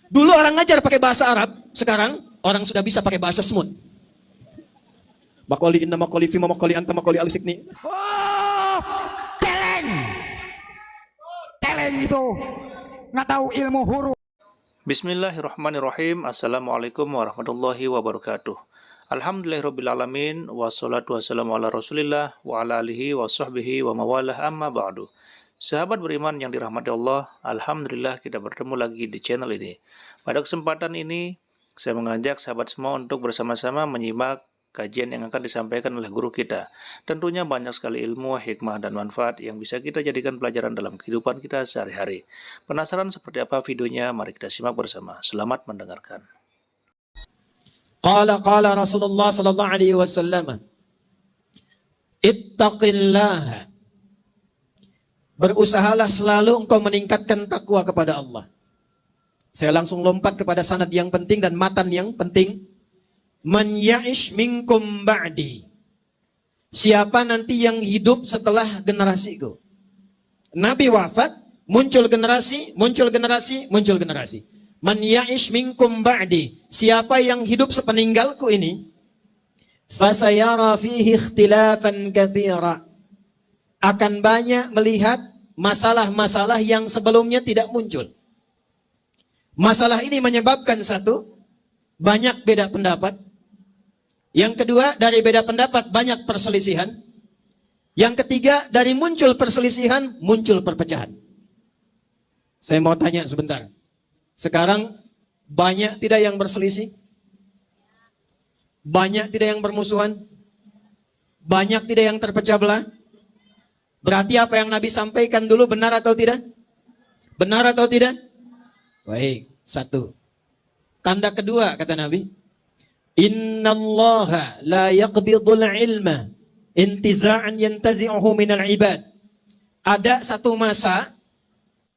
Dulu orang ngajar pakai bahasa Arab, sekarang orang sudah bisa pakai bahasa semut. Makoli inna makoli fima makoli anta makoli alisikni. Oh, celeng. Celeng itu nggak tahu ilmu huruf. Bismillahirrahmanirrahim. Assalamualaikum warahmatullahi wabarakatuh. Alhamdulillahirrabbilalamin. Wassalatu wassalamu ala rasulillah wa ala alihi wa sahbihi wa mawalah amma ba'du. Sahabat beriman yang dirahmati Allah, Alhamdulillah kita bertemu lagi di channel ini. Pada kesempatan ini, saya mengajak sahabat semua untuk bersama-sama menyimak kajian yang akan disampaikan oleh guru kita. Tentunya banyak sekali ilmu, hikmah, dan manfaat yang bisa kita jadikan pelajaran dalam kehidupan kita sehari-hari. Penasaran seperti apa videonya? Mari kita simak bersama. Selamat mendengarkan. Qala Rasulullah sallallahu alaihi wasallam, ittaqillah. Berusahalah selalu engkau meningkatkan takwa kepada Allah. Saya langsung lompat kepada sanad yang penting dan matan yang penting. Man ya'ish minkum ba'di. Siapa nanti yang hidup setelah generasiku? Nabi wafat, muncul generasi, muncul generasi, muncul generasi. Man ya'ish minkum ba'di. Siapa yang hidup sepeninggalku ini? Fasayara fihi ikhtilafan katsira. Akan banyak melihat masalah-masalah yang sebelumnya tidak muncul. Masalah ini menyebabkan satu, banyak beda pendapat. Yang kedua, dari beda pendapat banyak perselisihan. Yang ketiga, dari muncul perselisihan, muncul perpecahan. Saya mau tanya sebentar. Sekarang banyak tidak yang berselisih? Banyak tidak yang bermusuhan? Banyak tidak yang terpecah belah? Berarti apa yang Nabi sampaikan dulu benar atau tidak? Benar atau tidak? Baik, satu. Tanda kedua kata Nabi, innallaha la yaqbidul ilma intiza'an yantazi'uhu minal ibad. Ada satu masa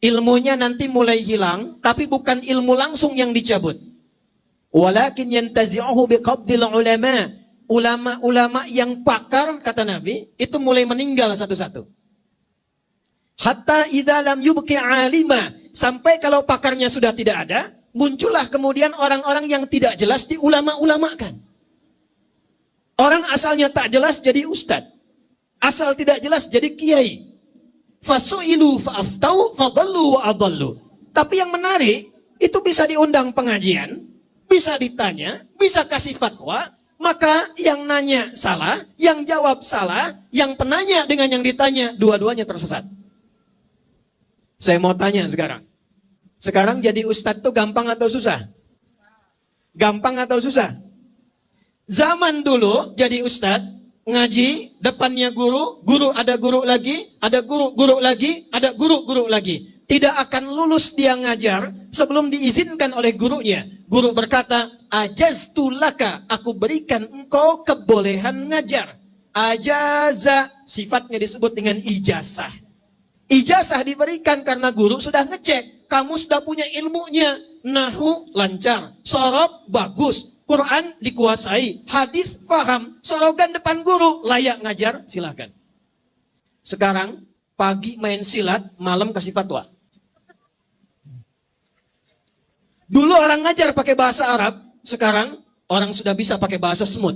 ilmunya nanti mulai hilang, tapi bukan ilmu langsung yang dicabut. Walakin yantazi'uhu biqabdil ulama. Ulama-ulama yang pakar kata Nabi itu mulai meninggal satu-satu. Hatta idza lam yubqi alima, sampai kalau pakarnya sudah tidak ada, muncullah kemudian orang-orang yang tidak jelas diulama-ulamakan. Orang asalnya tak jelas jadi ustadz, asal tidak jelas jadi kiai. Fasu'ilu fa'aftau fadallu wa adallu. Tapi yang menarik, itu bisa diundang pengajian, bisa ditanya, bisa kasih fatwa, maka yang nanya salah, yang jawab salah, yang penanya dengan yang ditanya, dua-duanya tersesat. Saya mau tanya sekarang. Sekarang jadi ustadz tuh gampang atau susah? Gampang atau susah? Zaman dulu jadi ustadz, ngaji, depannya guru, guru ada guru lagi, ada guru lagi, ada guru lagi. Tidak akan lulus dia ngajar sebelum diizinkan oleh gurunya. Guru berkata, ajaztu laka, aku berikan engkau kebolehan ngajar. Ajaza, sifatnya disebut dengan ijazah. Ijazah diberikan karena guru sudah ngecek, kamu sudah punya ilmunya. Nahu lancar, sorob bagus, Quran dikuasai, hadis faham, sorogan depan guru, layak ngajar, silakan. Sekarang pagi main silat, malam kasih fatwa. Dulu orang ngajar pakai bahasa Arab, sekarang orang sudah bisa pakai bahasa semut.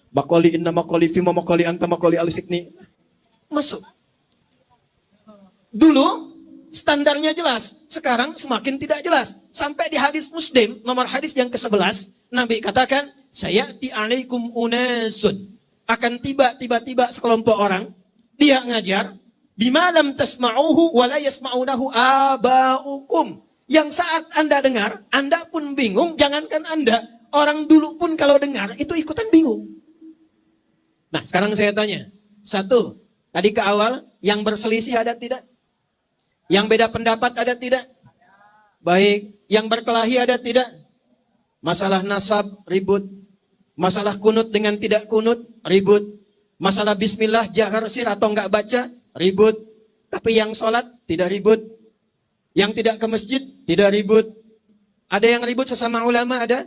Makoli inna makoli fima makoli anta makoli alisikni. Masuk. Dulu standarnya jelas, sekarang semakin tidak jelas. Sampai di hadis Muslim, nomor hadis yang ke-11, Nabi katakan, sayati alaikum unasun. Akan tiba-tiba sekelompok orang, dia ngajar, bima lam tasma'uhu wa la yasma'unahu aba'ukum. Yang saat Anda dengar, Anda pun bingung, jangankan Anda, orang dulu pun kalau dengar, itu ikutan bingung. Nah, sekarang saya tanya, satu, tadi ke awal, yang berselisih ada tidak? Yang beda pendapat ada tidak? Baik, yang berkelahi ada tidak? Masalah nasab, ribut. Masalah kunut dengan tidak kunut, ribut. Masalah bismillah, jahar sir atau enggak baca, ribut. Tapi yang sholat, tidak ribut. Yang tidak ke masjid, tidak ribut. Ada yang ribut sesama ulama ada?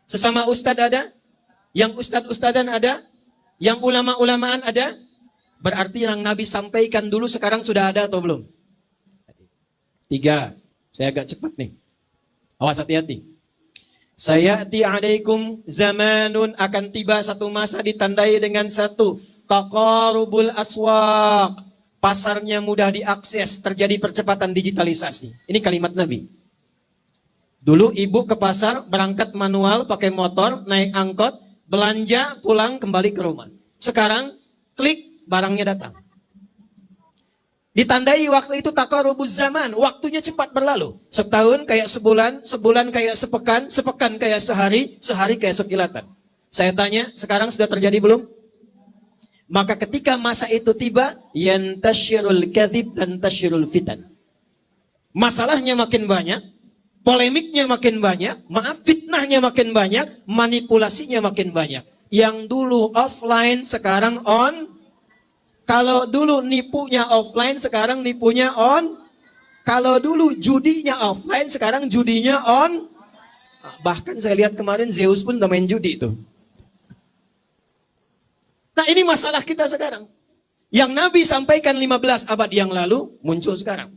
Sesama ustadz ada? Yang ustadz-ustadan ada? Yang ulama-ulamaan ada? Berarti yang Nabi sampaikan dulu sekarang sudah ada atau belum? 3. Saya agak cepat nih. Awas hati-hati. Sayati alaikum zamanun, akan tiba satu masa ditandai dengan satu taqarubul aswaq. Pasarnya mudah diakses, terjadi percepatan digitalisasi. Ini kalimat Nabi. Dulu ibu ke pasar, berangkat manual, pakai motor, naik angkot, belanja, pulang, kembali ke rumah. Sekarang, klik, barangnya datang. Ditandai waktu itu taqarubuz zaman, waktunya cepat berlalu. Setahun kayak sebulan, sebulan kayak sepekan, sepekan kayak sehari, sehari kayak sekilatan. Saya tanya, sekarang sudah terjadi belum? Maka ketika masa itu tiba, yantashirul kadhib dan tashirul fitan. Masalahnya makin banyak, polemiknya makin banyak, fitnahnya makin banyak, manipulasinya makin banyak. Yang dulu offline sekarang on. Kalau dulu nipunya offline, sekarang nipunya on. Kalau dulu judinya offline, sekarang judinya on. Bahkan saya lihat kemarin Zeus pun udah main judi itu. Nah, ini masalah kita sekarang. Yang Nabi sampaikan 15 abad yang lalu, muncul sekarang.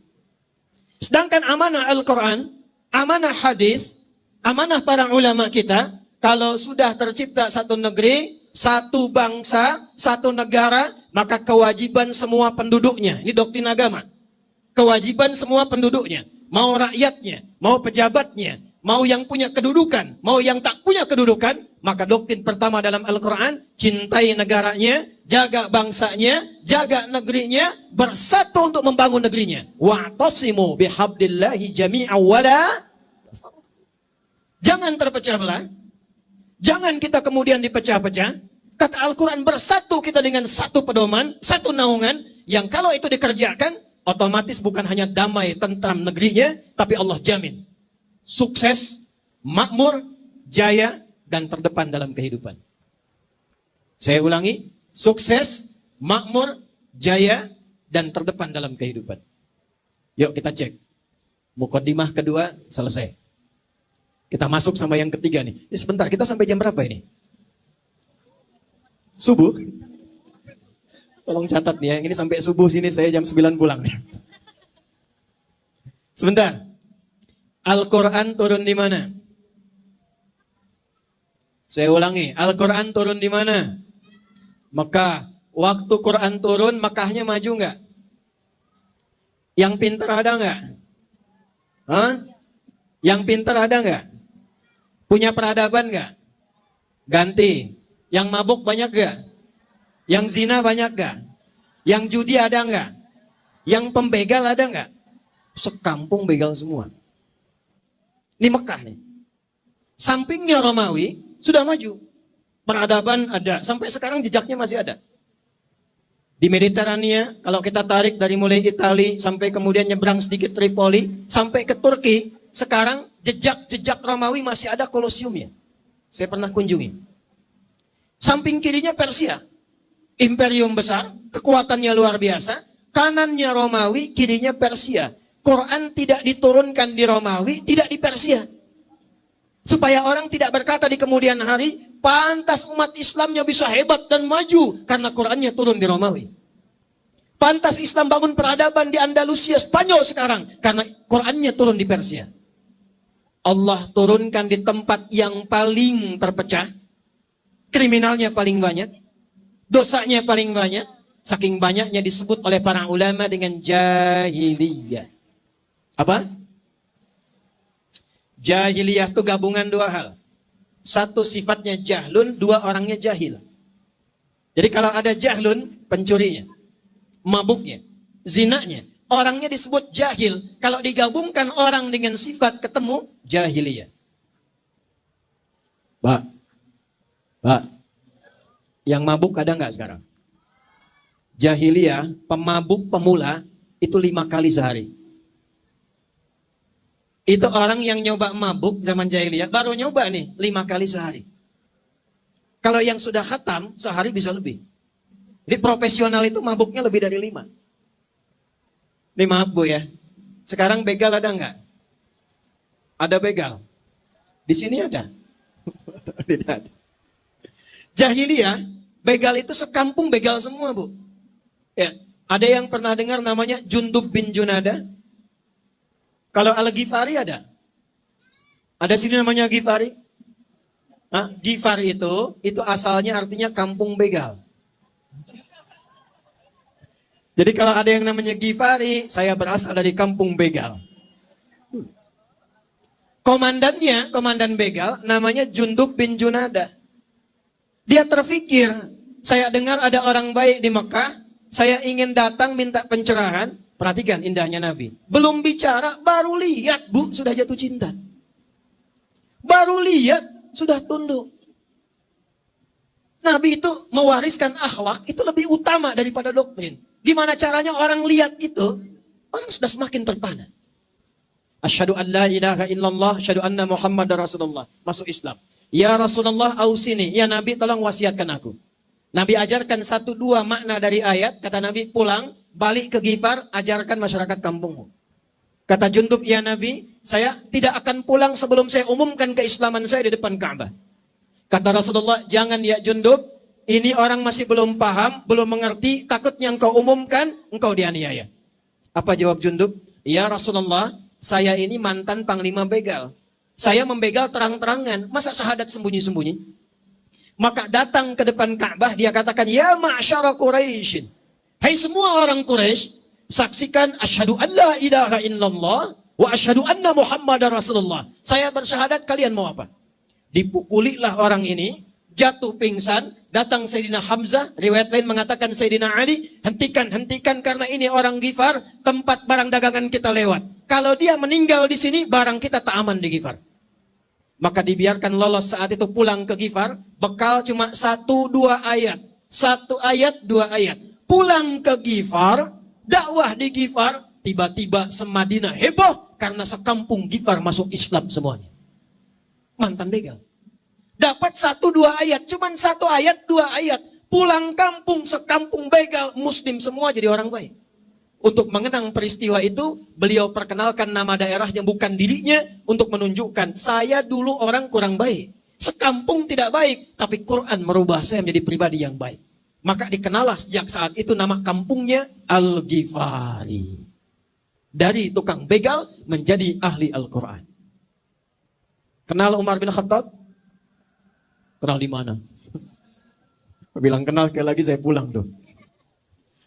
Sedangkan amanah Al-Quran, amanah hadis, amanah para ulama kita, kalau sudah tercipta satu negeri, satu bangsa, satu negara, maka kewajiban semua penduduknya, ini doktrin agama, kewajiban semua penduduknya, mau rakyatnya, mau pejabatnya, mau yang punya kedudukan, mau yang tak punya kedudukan, maka doktrin pertama dalam Al-Quran, cintai negaranya, jaga bangsanya, jaga negerinya, bersatu untuk membangun negerinya. Wa'tasimu bihabdillahi jami'an wala. Jangan terpecah belah. Jangan kita kemudian dipecah-pecah. Kata Al-Quran, bersatu kita dengan satu pedoman, satu naungan, yang kalau itu dikerjakan, otomatis bukan hanya damai tentram negerinya, tapi Allah jamin sukses, makmur, jaya, dan terdepan dalam kehidupan. Saya ulangi, sukses, makmur, jaya, dan terdepan dalam kehidupan. Yuk kita cek. Mukadimah kedua selesai. Kita masuk sama yang ketiga nih. Ini sebentar, kita sampai jam berapa ini? Subuh? Tolong catat nih ya, ini sampai subuh sini saya jam 9 pulang nih. Sebentar. Al-Quran turun di mana? Saya ulangi, Al-Quran turun di mana? Mekah. Waktu Quran turun, Mekahnya maju nggak? Yang pintar ada nggak? Hah? Yang pintar ada nggak? Punya peradaban nggak? Ganti. Yang mabuk banyak nggak? Yang zina banyak nggak? Yang judi ada nggak? Yang pembegal ada nggak? Sekampung begal semua. Ini Mekah nih. Sampingnya Romawi sudah maju. Peradaban ada. Sampai sekarang jejaknya masih ada. Di Mediterania, kalau kita tarik dari mulai Italia sampai kemudian nyebrang sedikit Tripoli, sampai ke Turki, sekarang jejak-jejak Romawi masih ada kolosiumnya. Saya pernah kunjungi. Samping kirinya Persia. Imperium besar, kekuatannya luar biasa. Kanannya Romawi, kirinya Persia. Quran tidak diturunkan di Romawi, tidak di Persia. Supaya orang tidak berkata di kemudian hari, pantas umat Islamnya bisa hebat dan maju, karena Qurannya turun di Romawi. Pantas Islam bangun peradaban di Andalusia, Spanyol sekarang, karena Qurannya turun di Persia. Allah turunkan di tempat yang paling terpecah, kriminalnya paling banyak, dosanya paling banyak, saking banyaknya disebut oleh para ulama dengan jahiliyah. Apa? Jahiliyah itu gabungan dua hal. Satu sifatnya jahlun, dua orangnya jahil. Jadi kalau ada jahlun, pencurinya, mabuknya, zinanya, orangnya disebut jahil. Kalau digabungkan orang dengan sifat ketemu, jahiliyah. Pak, yang mabuk ada nggak sekarang? Jahiliyah, pemabuk pemula, itu 5 kali sehari. Itu orang yang nyoba mabuk zaman jahiliyah, baru nyoba nih 5 kali sehari. Kalau yang sudah khatam, sehari bisa lebih. Jadi profesional itu mabuknya lebih dari 5. Ini maaf Bu ya, sekarang begal ada nggak? Ada begal. Di sini ada. Tidak ada. Jahiliyah, begal itu sekampung begal semua Bu. Ya, ada yang pernah dengar namanya Jundub bin Junada? Kalau Al-Ghifari ada? Ada sini namanya Ghifari? Ghifari itu asalnya artinya kampung begal. Jadi kalau ada yang namanya Ghifari, saya berasal dari kampung begal. Komandan begal namanya Jundub bin Junada. Dia terfikir, saya dengar ada orang baik di Mekah, saya ingin datang minta pencerahan. Perhatikan indahnya Nabi. Belum bicara, baru lihat Bu, sudah jatuh cinta. Baru lihat, sudah tunduk. Nabi itu mewariskan akhlak, itu lebih utama daripada doktrin. Gimana caranya orang lihat itu, orang sudah semakin terpana. Asyhadu an la ilaha illallah, asyhadu anna Muhammadar Rasulullah. Masuk Islam. Ya Rasulullah ausini, ya Nabi tolong wasiatkan aku. Nabi ajarkan 1-2 makna dari ayat, kata Nabi pulang, balik ke Ghifar, ajarkan masyarakat kampungmu. Kata Jundub, ya Nabi, saya tidak akan pulang sebelum saya umumkan keislaman saya di depan Ka'bah. Kata Rasulullah, jangan ya Jundub, ini orang masih belum paham, belum mengerti, takutnya engkau umumkan, engkau dianiaya. Apa jawab Jundub? Ya Rasulullah, saya ini mantan panglima begal. Saya membegal terang-terangan, masa syahadat sembunyi-sembunyi? Maka datang ke depan Ka'bah, dia katakan, ya ma'asyara Quraisyin. Hai semua orang Quraisy, saksikan asyhadu an la ilaha illallah wa asyhadu anna Muhammadar Rasulullah. Saya bersyahadat, kalian mau apa? Dipukulilah orang ini, jatuh pingsan, datang Sayyidina Hamzah, riwayat lain mengatakan Sayyidina Ali, hentikan karena ini orang Ghifar, tempat barang dagangan kita lewat. Kalau dia meninggal di sini, barang kita tak aman di Ghifar. Maka dibiarkan lolos saat itu pulang ke Ghifar, bekal cuma 1-2 ayat. 1 ayat, 2 ayat. Pulang ke Ghifar, dakwah di Ghifar, tiba-tiba semadinah heboh, karena sekampung Ghifar masuk Islam semuanya. Mantan begal. Dapat 1-2 ayat, cuman 1 ayat, 2 ayat. Pulang kampung, sekampung begal, muslim semua jadi orang baik. Untuk mengenang peristiwa itu, beliau perkenalkan nama daerah yang bukan dirinya, untuk menunjukkan, saya dulu orang kurang baik. Sekampung tidak baik, tapi Quran merubah saya menjadi pribadi yang baik. Maka dikenalah sejak saat itu nama kampungnya Al-Ghifari. Dari tukang begal menjadi ahli Al-Quran. Kenal Umar bin Khattab? Kenal di mana? Bilang kenal, sekali lagi saya pulang tuh.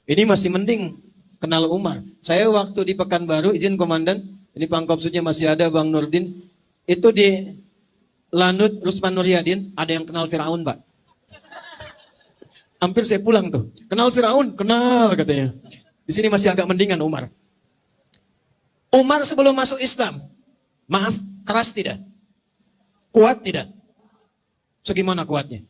Ini masih mending kenal Umar. Saya waktu di Pekanbaru, izin komandan, ini Pangkopsudnya masih ada Bang Nurdin. Itu di Lanut Rusman Nuryadin, ada yang kenal Firaun, Pak. Hampir saya pulang tuh. Kenal Firaun? Kenal katanya. Di sini masih agak mendingan Umar. Umar sebelum masuk Islam, maaf, keras tidak? Kuat tidak? Segimana kuatnya?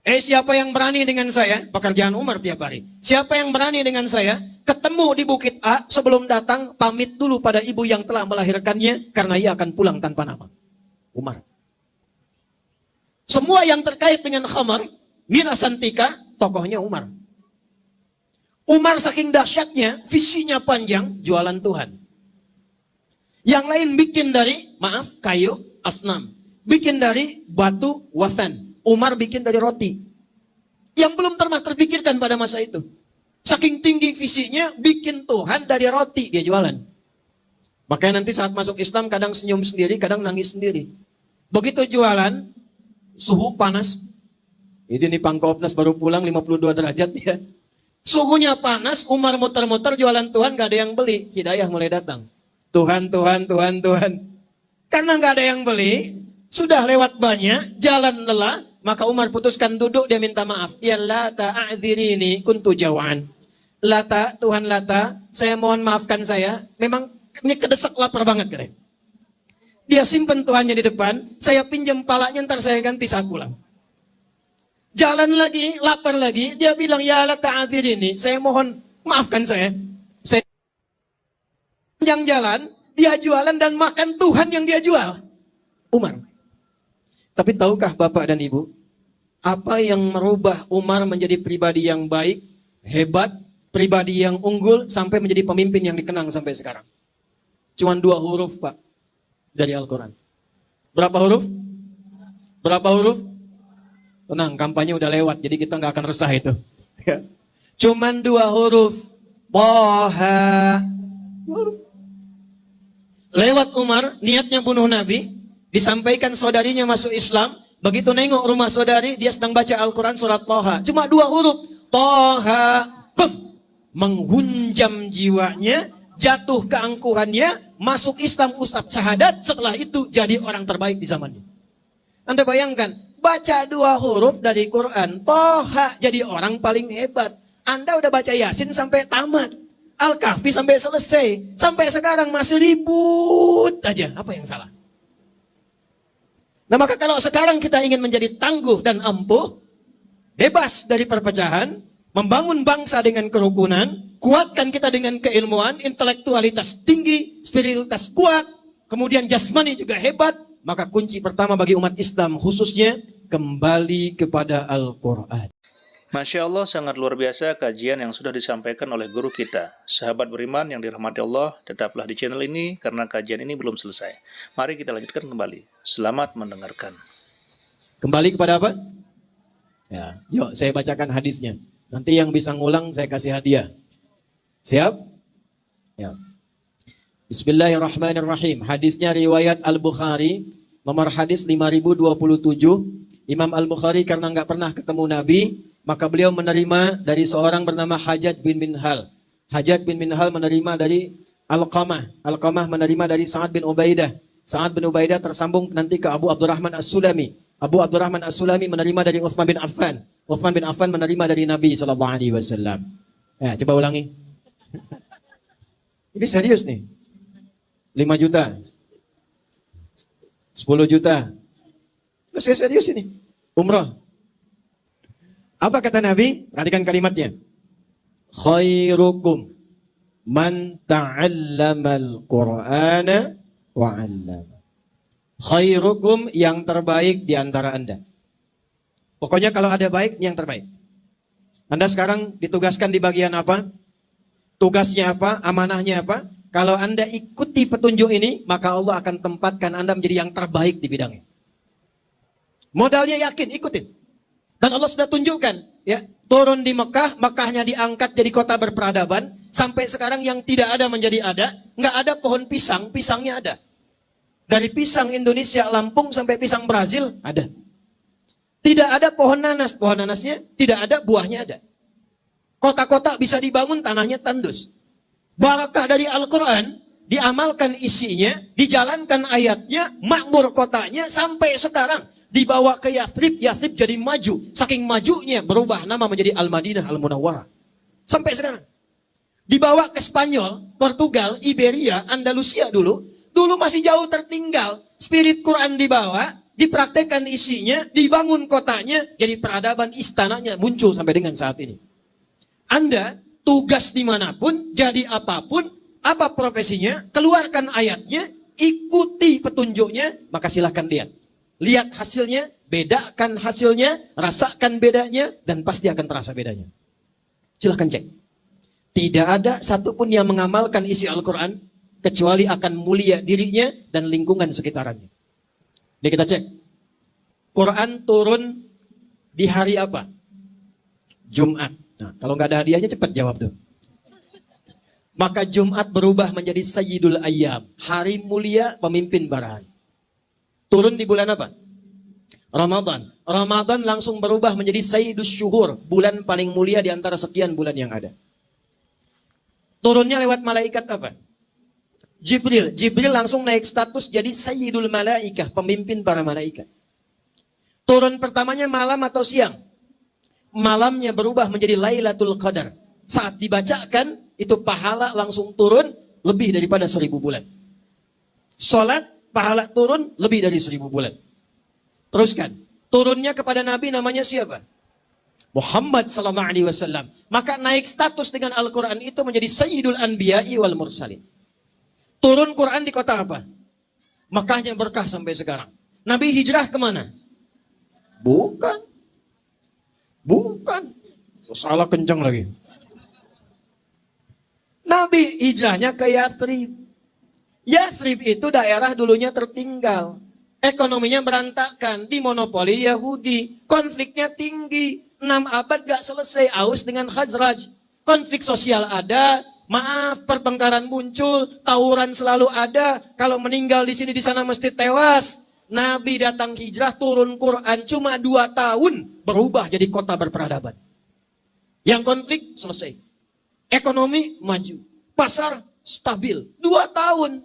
Siapa yang berani dengan saya? Pekerjaan Umar tiap hari. Siapa yang berani dengan saya? Ketemu di Bukit A, sebelum datang, pamit dulu pada ibu yang telah melahirkannya, karena ia akan pulang tanpa nama. Umar. Semua yang terkait dengan khamar, Mira Santika, tokohnya Umar. Umar saking dahsyatnya, visinya panjang, jualan Tuhan. Yang lain bikin dari, maaf, kayu, asnam. Bikin dari batu, wathan. Umar bikin dari roti. Yang belum pernah terpikirkan pada masa itu. Saking tinggi visinya, bikin Tuhan dari roti, dia jualan. Makanya nanti saat masuk Islam, kadang senyum sendiri, kadang nangis sendiri. Begitu jualan, suhu panas. Ini nih Pangkopnas baru pulang 52 derajat ya. Suhunya panas, Umar muter-muter jualan Tuhan, gak ada yang beli. Hidayah mulai datang. Tuhan. Karena gak ada yang beli, sudah lewat banyak, jalan lelah, maka Umar putuskan duduk, dia minta maaf. Ya Lata a'dzirini kuntu jawaan. Lata, Tuhan Lata, saya mohon maafkan saya. Memang ini kedesak lapar banget. Keren. Dia simpen Tuhannya di depan, saya pinjam palanya, ntar saya ganti saat pulang. Jalan lagi, lapar lagi, dia bilang, ya Lata a'dzirini, saya mohon maafkan saya. Saya panjang jalan, dia jualan dan makan Tuhan yang dia jual. Umar. Tapi tahukah Bapak dan Ibu, apa yang merubah Umar menjadi pribadi yang baik, hebat, pribadi yang unggul, sampai menjadi pemimpin yang dikenang sampai sekarang? Cuman 2 huruf, Pak, dari Al-Quran. Berapa huruf? Berapa huruf? Tenang, kampanye udah lewat, jadi kita nggak akan resah itu. Cuman 2 huruf. Toha. 2 huruf. Lewat Umar, niatnya bunuh Nabi, disampaikan saudarinya masuk Islam, begitu nengok rumah saudari, dia sedang baca Al-Quran surat Toha. Cuma 2 huruf, Toha, bem, menghunjam jiwanya, jatuh keangkuhannya, masuk Islam usap syahadat, setelah itu jadi orang terbaik di zamannya. Anda bayangkan, baca 2 huruf dari Quran, Toha, jadi orang paling hebat. Anda udah baca Yasin sampai tamat, Al-Kahfi sampai selesai, sampai sekarang masih ribut aja. Apa yang salah? Nah, maka kalau sekarang kita ingin menjadi tangguh dan ampuh, bebas dari perpecahan, membangun bangsa dengan kerukunan, kuatkan kita dengan keilmuan, intelektualitas tinggi, spiritualitas kuat, kemudian jasmani juga hebat, maka kunci pertama bagi umat Islam khususnya kembali kepada Al-Quran. Masya Allah, sangat luar biasa kajian yang sudah disampaikan oleh guru kita. Sahabat beriman yang dirahmati Allah, tetaplah di channel ini karena kajian ini belum selesai. Mari kita lanjutkan kembali. Selamat mendengarkan. Kembali kepada apa? Ya, yuk saya bacakan hadisnya. Nanti yang bisa ngulang saya kasih hadiah. Siap? Ya. Bismillahirrahmanirrahim. Hadisnya riwayat Al-Bukhari, nomor hadis 5027. Imam Al-Bukhari karena nggak pernah ketemu Nabi, maka beliau menerima dari seorang bernama Hajjaj bin Minhal. Hajjaj bin Minhal menerima dari Alqamah. Alqamah menerima dari Sa'ad bin Ubaidah. Sa'ad bin Ubaidah tersambung nanti ke Abu Abdurrahman As-Sulami. Abu Abdurrahman As-Sulami menerima dari Uthman bin Affan. Uthman bin Affan menerima dari Nabi SAW. Ya, coba ulangi. Ini serius nih. 5 juta. 10 juta. Saya serius ini. Umrah. Apa kata Nabi? Perhatikan kalimatnya. Khairukum man ta'allamal Qur'ana wa 'allama. Khairukum, yang terbaik di antara Anda. Pokoknya kalau ada baik, yang terbaik. Anda sekarang ditugaskan di bagian apa? Tugasnya apa? Amanahnya apa? Kalau Anda ikuti petunjuk ini, maka Allah akan tempatkan Anda menjadi yang terbaik di bidangnya. Modalnya yakin, ikutin. Dan Allah sudah tunjukkan, ya, turun di Mekah, Mekahnya diangkat jadi kota berperadaban, sampai sekarang yang tidak ada menjadi ada, nggak ada pohon pisang, pisangnya ada. Dari pisang Indonesia, Lampung sampai pisang Brazil ada. Tidak ada pohon nanas, pohon nanasnya tidak ada, buahnya ada. Kota-kota bisa dibangun, tanahnya tandus. Barakah dari Al-Quran, diamalkan isinya, dijalankan ayatnya, makmur kotanya, sampai sekarang. Dibawa ke Yathrib, Yathrib jadi maju. Saking majunya berubah nama menjadi Al-Madinah Al-Munawwarah. Sampai sekarang. Dibawa ke Spanyol, Portugal, Iberia, Andalusia dulu. Dulu masih jauh tertinggal. Spirit Quran dibawa, dipraktekkan isinya, dibangun kotanya, jadi peradaban istananya muncul sampai dengan saat ini. Anda tugas dimanapun, jadi apapun, apa profesinya, keluarkan ayatnya, ikuti petunjuknya, maka silahkan lihat. Lihat hasilnya, bedakan hasilnya, rasakan bedanya, dan pasti akan terasa bedanya. Silahkan cek. Tidak ada satupun yang mengamalkan isi Al-Quran, kecuali akan mulia dirinya dan lingkungan sekitarannya. Ini kita cek. Quran turun di hari apa? Jumat. Nah, kalau nggak ada hadiahnya cepat jawab tuh. Maka Jumat berubah menjadi Sayyidul Ayyam. Hari mulia pemimpin barahan. Turun di bulan apa? Ramadan. Ramadan langsung berubah menjadi Sayyidus Syuhur. Bulan paling mulia di antara sekian bulan yang ada. Turunnya lewat malaikat apa? Jibril. Jibril langsung naik status jadi Sayyidul Malaikah. Pemimpin para malaikat. Turun pertamanya malam atau siang? Malamnya berubah menjadi Lailatul Qadar. Saat dibacakan, itu pahala langsung turun lebih daripada 1000 bulan. Salat, pahala turun lebih dari 1000 bulan. Teruskan. Turunnya kepada Nabi namanya siapa? Muhammad sallallahu alaihi wasallam. Maka naik status dengan Al-Quran itu menjadi Sayyidul Anbiya'i wal Mursalin. Turun Quran di kota apa? Mekahnya berkah sampai sekarang. Nabi hijrah kemana? Bukan. Salah kencang lagi. Nabi hijrahnya ke Yathrib. Yathrib itu daerah dulunya tertinggal. Ekonominya berantakan, dimonopoli Yahudi. Konfliknya tinggi. 6 abad gak selesai, Aus dengan Khazraj. Konflik sosial ada, Maaf, pertengkaran muncul, tawuran selalu ada. Kalau meninggal di sini di sana mesti tewas. Nabi datang hijrah, turun Quran cuma 2 tahun berubah jadi kota berperadaban. Yang konflik selesai. Ekonomi maju. Pasar stabil. 2 tahun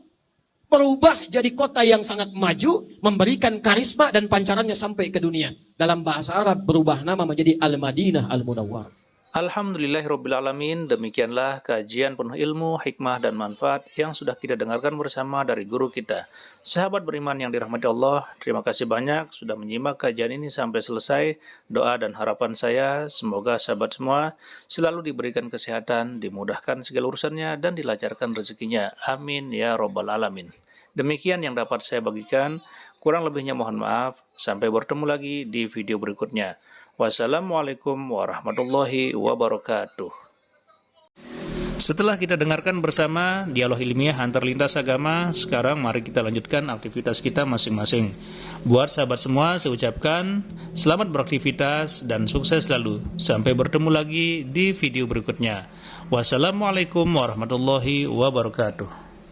berubah jadi kota yang sangat maju, memberikan karisma dan pancarannya sampai ke dunia. Dalam bahasa Arab berubah nama menjadi Al-Madinah Al-Munawwarah. Alhamdulillahirrabbilalamin, demikianlah kajian penuh ilmu, hikmah, dan manfaat yang sudah kita dengarkan bersama dari guru kita. Sahabat beriman yang dirahmati Allah, terima kasih banyak sudah menyimak kajian ini sampai selesai. Doa dan harapan saya, semoga sahabat semua selalu diberikan kesehatan, dimudahkan segala urusannya, dan dilancarkan rezekinya. Amin ya Rabbal Alamin. Demikian yang dapat saya bagikan, kurang lebihnya mohon maaf. Sampai bertemu lagi di video berikutnya. Wassalamualaikum warahmatullahi wabarakatuh. Setelah kita dengarkan bersama dialog ilmiah antar lintas agama, sekarang mari kita lanjutkan aktivitas kita masing-masing. Buat sahabat semua, saya ucapkan selamat beraktivitas dan sukses selalu. Sampai bertemu lagi di video berikutnya. Wassalamualaikum warahmatullahi wabarakatuh.